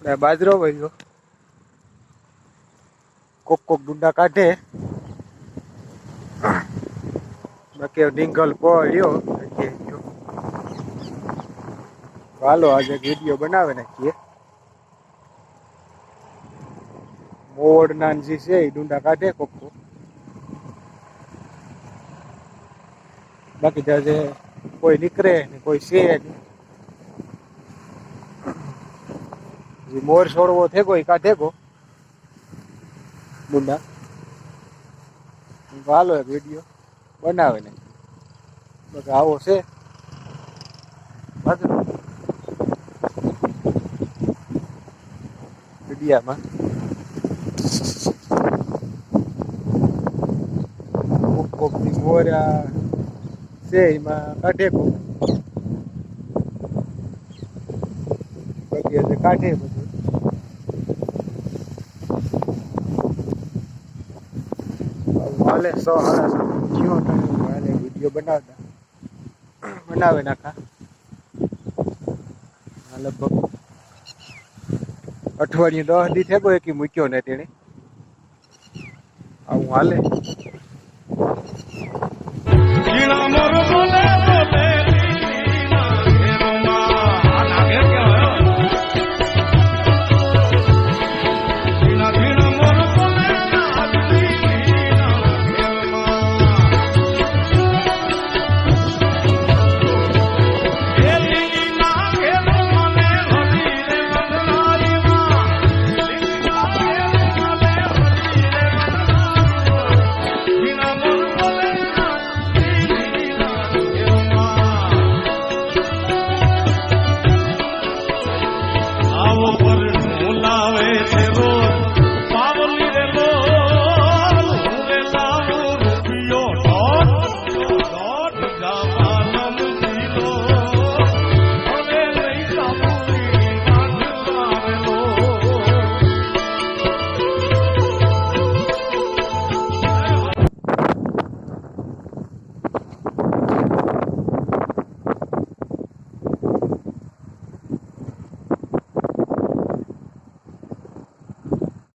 બાજરો વળ્યો કોક કોક ડુંડા કાઢે બાકી ડીંગલ પડ્યો હાલો આજે વિડીયો બનાવે નાખીએ મોડ નાનજી છે એ ડુંડા કાઢે કોક કોક બાકી આજે કોઈ નીકળે ને કોઈ છે નહીં મોર છોડવો થે કોઈ કાઢે કો ડુંડા હાલો એક વિડીયો બનાવે ને બાકી આવો છે વિડીયામાં કોક કોક ની મોર્યા છે એમાં કાઢે કોક બાકી એટલે કાઢે બધું હાલે 100-150 હાલે વિડીયો બનાવે નાખા લગભગ અઠવાડિયું 10 દી થયો એકી મૂક્યો ને તેણે આવું હાલે